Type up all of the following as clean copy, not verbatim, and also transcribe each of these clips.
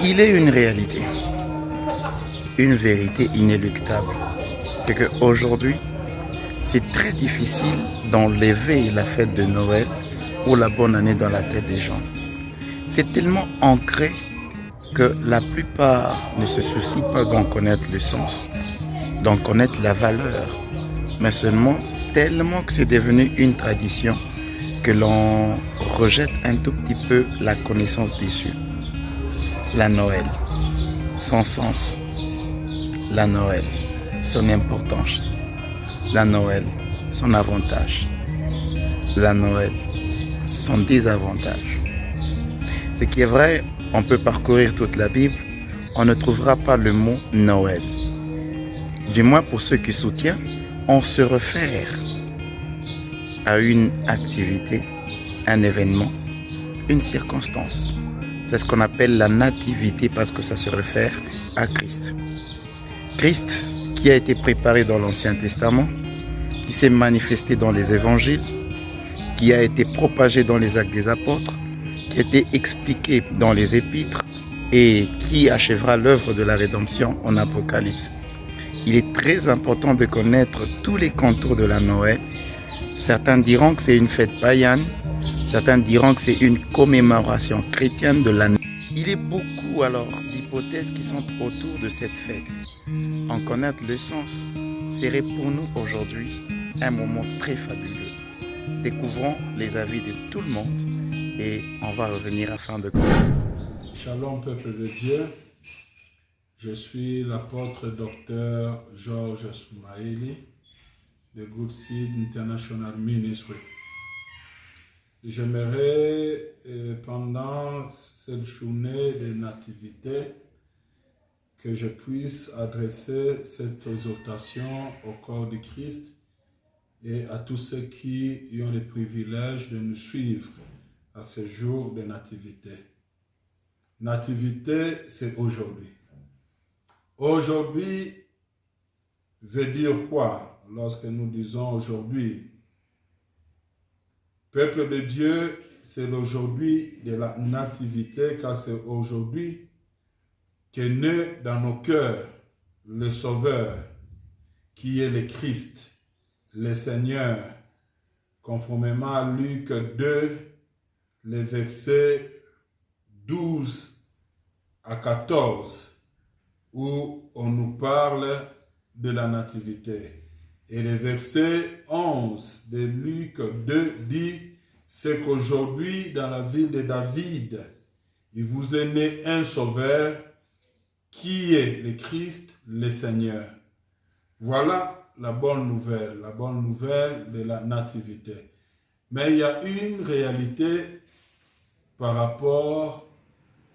Il est une réalité, une vérité inéluctable. C'est qu'aujourd'hui, c'est très difficile d'enlever la fête de Noël ou la bonne année dans la tête des gens. C'est tellement ancré que la plupart ne se soucient pas d'en connaître le sens, d'en connaître la valeur, mais seulement tellement que c'est devenu une tradition que l'on rejette un tout petit peu la connaissance dessus. La Noël, son sens, la Noël, son importance, la Noël, son avantage, la Noël, son désavantage. Ce qui est vrai, on peut parcourir toute la Bible, on ne trouvera pas le mot Noël. Du moins pour ceux qui soutiennent, on se réfère à une activité, un événement, une circonstance. C'est ce qu'on appelle la nativité parce que ça se réfère à Christ. Christ qui a été préparé dans l'Ancien Testament, qui s'est manifesté dans les évangiles, qui a été propagé dans les actes des apôtres, qui a été expliqué dans les épîtres et qui achèvera l'œuvre de la rédemption en Apocalypse. Il est très important de connaître tous les contours de la Noël. Certains diront que c'est une fête païenne, certains diront que c'est une commémoration chrétienne de l'année. Il est beaucoup alors d'hypothèses qui sont autour de cette fête. En connaître le sens serait pour nous aujourd'hui un moment très fabuleux. Découvrons les avis de tout le monde et on va revenir afin de comprendre. Shalom peuple de Dieu, je suis l'apôtre Dr Georges Soumaïli de Good Seed International Ministry. J'aimerais pendant cette journée de nativité que je puisse adresser cette exhortation au corps de Christ et à tous ceux qui ont le privilège de nous suivre à ce jour de nativité. Nativité, c'est aujourd'hui. Aujourd'hui veut dire quoi lorsque nous disons aujourd'hui? Peuple de Dieu, c'est l'aujourd'hui de la nativité, car c'est aujourd'hui qu'est né dans nos cœurs le Sauveur, qui est le Christ, le Seigneur, conformément à Luc 2, les versets 12 à 14, où on nous parle de la nativité. Et le verset 11 de Luc 2 dit, c'est qu'aujourd'hui, dans la ville de David, il vous est né un sauveur qui est le Christ, le Seigneur. Voilà la bonne nouvelle de la nativité. Mais il y a une réalité par rapport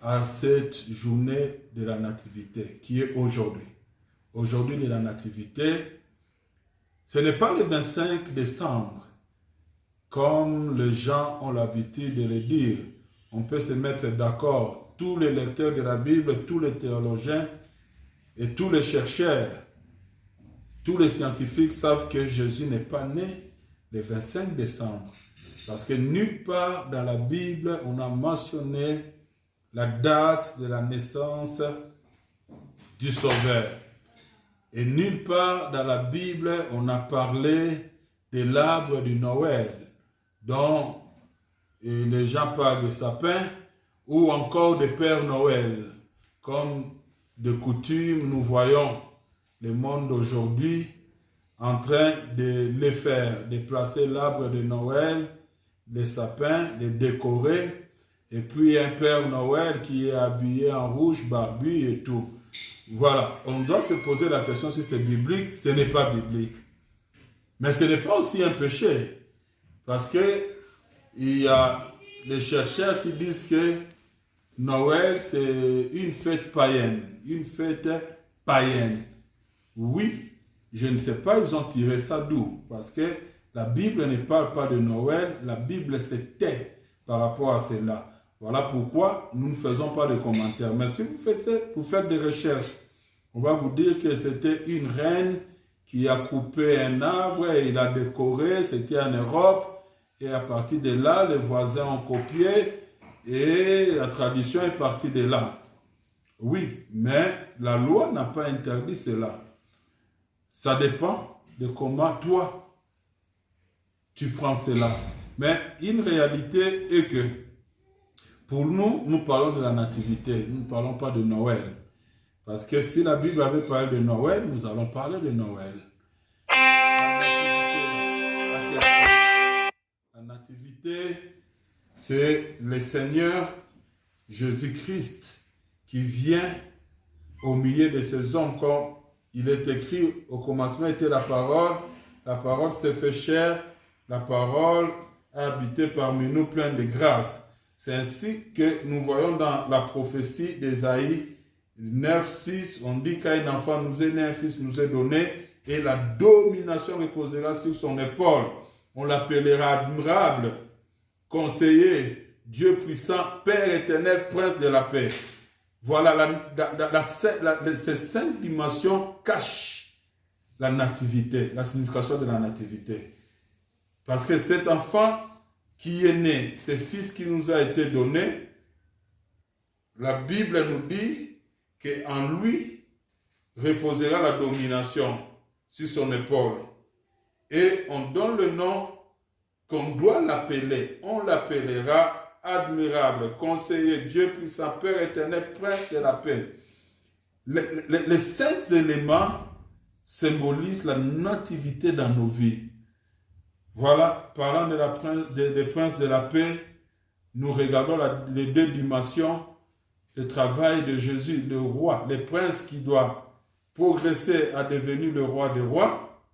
à cette journée de la nativité qui est aujourd'hui. Aujourd'hui de la nativité, ce n'est pas le 25 décembre, comme les gens ont l'habitude de le dire. On peut se mettre d'accord, tous les lecteurs de la Bible, tous les théologiens et tous les chercheurs, tous les scientifiques savent que Jésus n'est pas né le 25 décembre. Parce que nulle part dans la Bible, on a mentionné la date de la naissance du Sauveur. Et nulle part dans la Bible, on a parlé de l'arbre du Noël, dont les gens parlent de sapin, ou encore de Père Noël. Comme de coutume, nous voyons le monde d'aujourd'hui en train de le faire, de placer l'arbre de Noël, les sapins, les décorer, et puis un Père Noël qui est habillé en rouge, barbu et tout. Voilà, on doit se poser la question si c'est biblique. Ce n'est pas biblique. Mais ce n'est pas aussi un péché. Parce que il y a les chercheurs qui disent que Noël, c'est une fête païenne. Une fête païenne. Oui, je ne sais pas, ils ont tiré ça d'où. Parce que la Bible ne parle pas de Noël. La Bible se tait par rapport à cela. Voilà pourquoi nous ne faisons pas de commentaires. Mais si vous faites des recherches, on va vous dire que c'était une reine qui a coupé un arbre et il a décoré, c'était en Europe. Et à partir de là, les voisins ont copié et la tradition est partie de là. Oui, mais la loi n'a pas interdit cela. Ça dépend de comment toi, tu prends cela. Mais une réalité est que pour nous, nous parlons de la nativité, nous ne parlons pas de Noël. Parce que si la Bible avait parlé de Noël, nous allons parler de Noël. La nativité, c'est le Seigneur Jésus-Christ qui vient au milieu de ces hommes, comme il est écrit, au commencement était la parole s'est fait chair, la parole a habité parmi nous pleine de grâce. C'est ainsi que nous voyons dans la prophétie d'Ésaïe 9, 6, on dit qu'un enfant nous est né, un fils nous est donné, et la domination reposera sur son épaule. On l'appellera admirable, conseiller, Dieu puissant, Père éternel, prince de la paix. Voilà, ces 5 dimensions cachent la nativité, la signification de la nativité. Parce que cet enfant qui est né, ce fils qui nous a été donné, la Bible nous dit qu'en lui reposera la domination sur son épaule. Et on donne le nom qu'on doit l'appeler. On l'appellera admirable, conseiller, Dieu puissant, Père éternel, prince de la paix. Les 5 éléments symbolisent la nativité dans nos vies. Voilà, parlant des princes de la paix, nous regardons les 2 dimensions, le travail de Jésus, le roi, le prince qui doit progresser à devenir le roi des rois,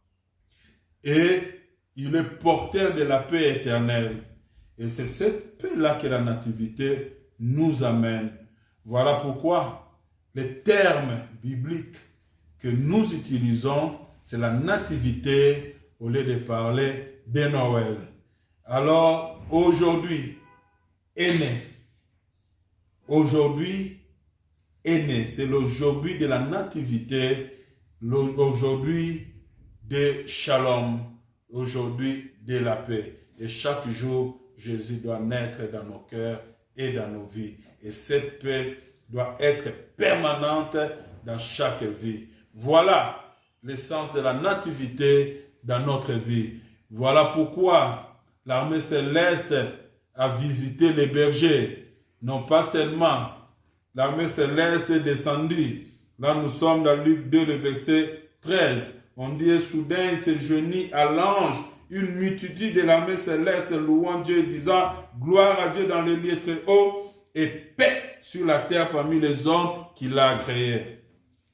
et il est porteur de la paix éternelle. Et c'est cette paix-là que la nativité nous amène. Voilà pourquoi les termes bibliques que nous utilisons, c'est la nativité au lieu de parler de Noël. Alors, aujourd'hui est né. Aujourd'hui est né. C'est l'aujourd'hui de la nativité, l'aujourd'hui de Shalom, aujourd'hui de la paix. Et chaque jour, Jésus doit naître dans nos cœurs et dans nos vies. Et cette paix doit être permanente dans chaque vie. Voilà l'essence de la nativité dans notre vie. Voilà pourquoi l'armée céleste a visité les bergers. Non pas seulement l'armée céleste est descendue. Là, nous sommes dans Luc 2, le verset 13. On dit, et soudain, il se joignit à l'ange une multitude de l'armée céleste louant Dieu et disant, gloire à Dieu dans les lieux très hauts et paix sur la terre parmi les hommes qu'il a agréés.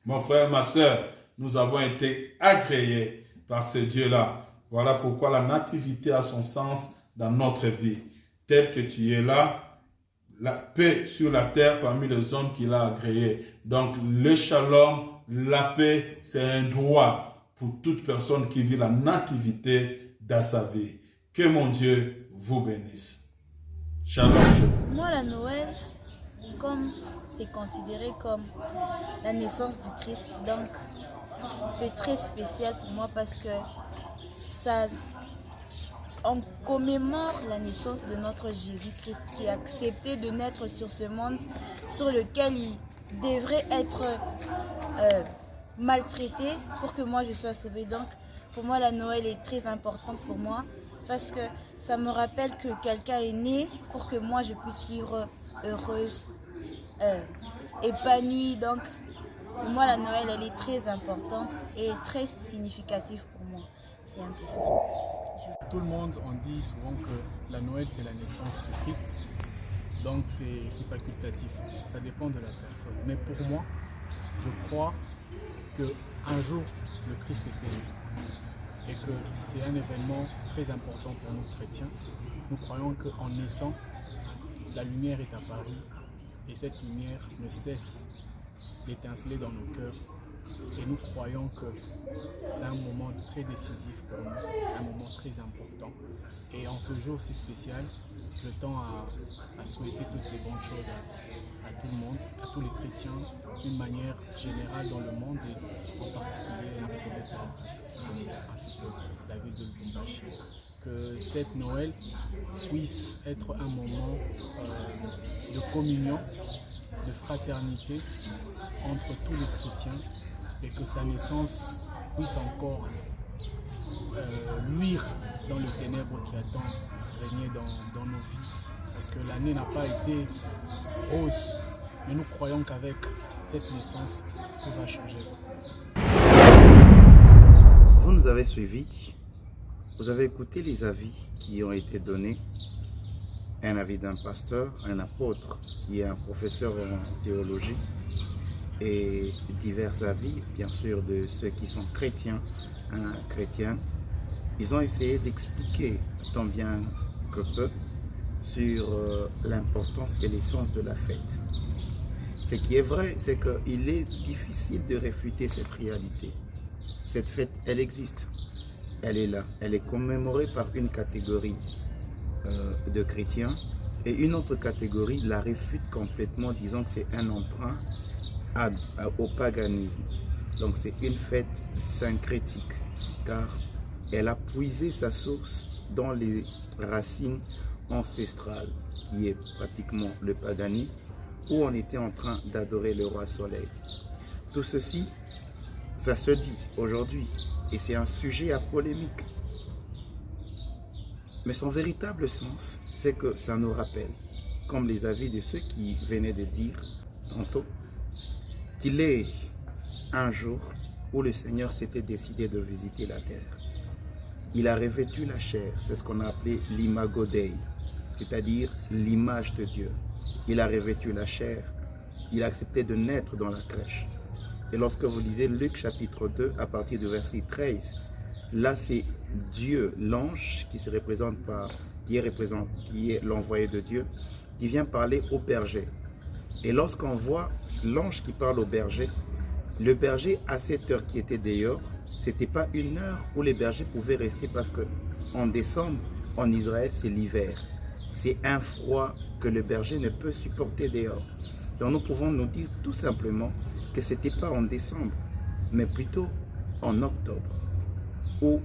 Mon frère, ma soeur, nous avons été agréés par ce Dieu-là. Voilà pourquoi la nativité a son sens dans notre vie. Tel que tu es là, la paix sur la terre parmi les hommes qu'il a agréés. Donc le shalom, la paix, c'est un droit pour toute personne qui vit la nativité dans sa vie. Que mon Dieu vous bénisse. Shalom. Moi, la Noël, comme c'est considéré comme la naissance du Christ, donc c'est très spécial pour moi parce que ça, on commémore la naissance de notre Jésus-Christ qui a accepté de naître sur ce monde sur lequel il devrait être maltraité pour que moi je sois sauvée. Donc pour moi la Noël est très importante pour moi parce que ça me rappelle que quelqu'un est né pour que moi je puisse vivre heureuse, épanouie. Donc pour moi la Noël elle est très importante et très significative pour moi. C'est un peu ça. Tout le monde, on dit souvent que la Noël c'est la naissance du Christ, donc c'est facultatif, ça dépend de la personne. Mais pour moi, je crois qu'un jour le Christ était né et que c'est un événement très important pour nous chrétiens. Nous croyons qu'en naissant, la lumière est apparue et cette lumière ne cesse d'étinceler dans nos cœurs. Et nous croyons que c'est un moment très décisif pour nous, un moment très important. Et en ce jour si spécial, je tends à souhaiter toutes les bonnes choses à tout le monde, à tous les chrétiens, d'une manière générale dans le monde et en particulier la République démocratique, ainsi que la ville de Lubumbashi. Que cette Noël puisse être un moment de communion de fraternité entre tous les chrétiens et que sa naissance puisse encore luire dans les ténèbres qui attendent régner dans nos vies. Parce que l'année n'a pas été rose, mais nous croyons qu'avec cette naissance, tout va changer. Vous nous avez suivis, vous avez écouté les avis qui ont été donnés. Un avis d'un pasteur, un apôtre qui est un professeur en théologie et divers avis, bien sûr, de ceux qui sont chrétiens, chrétiennes. Ils ont essayé d'expliquer tant bien que peu sur l'importance et l'essence de la fête. Ce qui est vrai, c'est qu'il est difficile de réfuter cette réalité. Cette fête, elle existe, elle est là, elle est commémorée par une catégorie de chrétiens et une autre catégorie la réfute complètement, disant que c'est un emprunt au paganisme. Donc c'est une fête syncrétique car elle a puisé sa source dans les racines ancestrales qui est pratiquement le paganisme où on était en train d'adorer le roi soleil. Tout ceci, ça se dit aujourd'hui et c'est un sujet à polémique. Mais son véritable sens, c'est que ça nous rappelle, comme les avis de ceux qui venaient de dire tantôt, qu'il est un jour où le Seigneur s'était décidé de visiter la terre. Il a revêtu la chair, c'est ce qu'on a appelé l'imago Dei, c'est-à-dire l'image de Dieu. Il a revêtu la chair, il a accepté de naître dans la crèche. Et lorsque vous lisez Luc chapitre 2, à partir du verset 13, là c'est Dieu, l'ange qui se représente par, qui est l'envoyé de Dieu, qui vient parler au berger. Et lorsqu'on voit l'ange qui parle au berger, le berger à cette heure qui était dehors, c'était pas une heure où les bergers pouvaient rester parce que en décembre, en Israël, c'est l'hiver. C'est un froid que le berger ne peut supporter dehors. Donc nous pouvons nous dire tout simplement que c'était pas en décembre, mais plutôt en octobre, où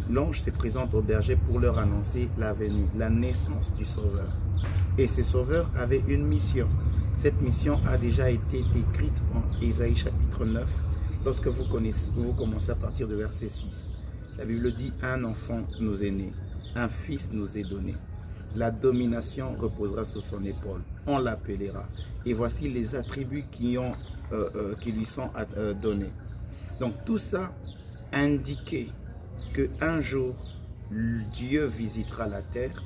l'ange se présente au berger pour leur annoncer la venue, la naissance du Sauveur. Et ce Sauveur avait une mission. Cette mission a déjà été décrite en Ésaïe chapitre 9, lorsque vous commencez à partir de verset 6. La Bible dit, un enfant nous est né, un fils nous est donné. La domination reposera sur son épaule, on l'appellera. Et voici les attributs qui lui sont donnés. Donc tout ça indiquait qu'un jour, Dieu visitera la terre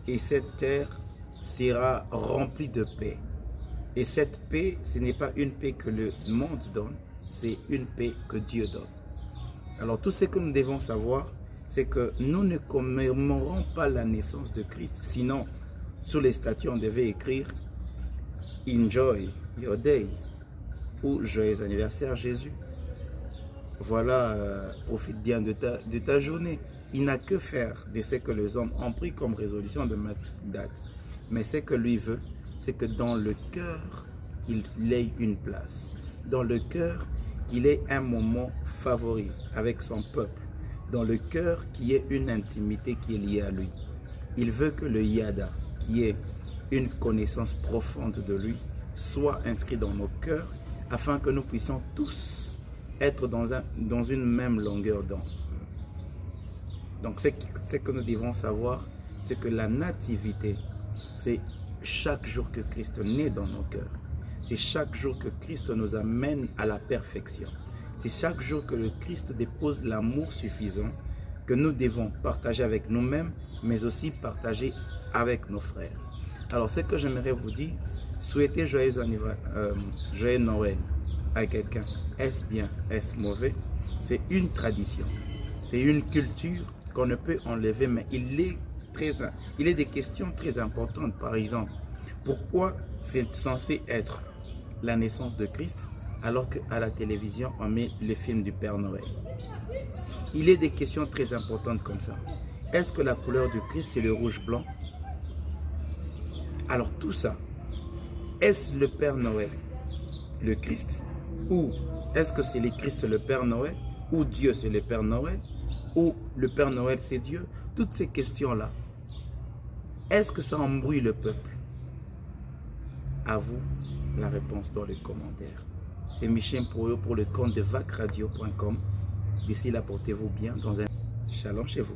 et cette terre sera remplie de paix. Et cette paix, ce n'est pas une paix que le monde donne, c'est une paix que Dieu donne. Alors tout ce que nous devons savoir, c'est que nous ne commémorons pas la naissance de Christ. Sinon, sous les statuts, on devait écrire « Enjoy your day » ou « Joyeux anniversaire Jésus ». Voilà, profite bien de ta journée. Il n'a que faire de ce que les hommes ont pris comme résolution de ma date. Mais ce que lui veut, c'est que dans le cœur, qu'il ait une place. Dans le cœur, qu'il ait un moment favori avec son peuple. Dans le cœur, qu'il y ait une intimité qui est liée à lui. Il veut que le Yada, qui est une connaissance profonde de lui, soit inscrit dans nos cœurs, afin que nous puissions tous être dans une même longueur d'onde. Donc ce que nous devons savoir, c'est que la nativité, c'est chaque jour que Christ naît dans nos cœurs. C'est chaque jour que Christ nous amène à la perfection. C'est chaque jour que le Christ dépose l'amour suffisant que nous devons partager avec nous-mêmes, mais aussi partager avec nos frères. Alors ce que j'aimerais vous dire, souhaiter joyeux Noël à quelqu'un, est-ce bien, est-ce mauvais? C'est une tradition, c'est une culture qu'on ne peut enlever, mais il est des questions très importantes. Par exemple, pourquoi c'est censé être la naissance de Christ alors qu'à la télévision on met le film du Père Noël? Il est des questions très importantes comme ça. Est-ce que la couleur du Christ c'est le rouge blanc? Alors tout ça, est-ce le Père Noël le Christ? Ou est-ce que c'est le Christ le Père Noël? Ou Dieu c'est le Père Noël? Ou le Père Noël c'est Dieu? Toutes ces questions-là, est-ce que ça embrouille le peuple? À vous la réponse dans les commentaires. C'est Michel Mpoyo pour le compte de vacradio.com. D'ici là, portez-vous bien dans un shalom chez vous.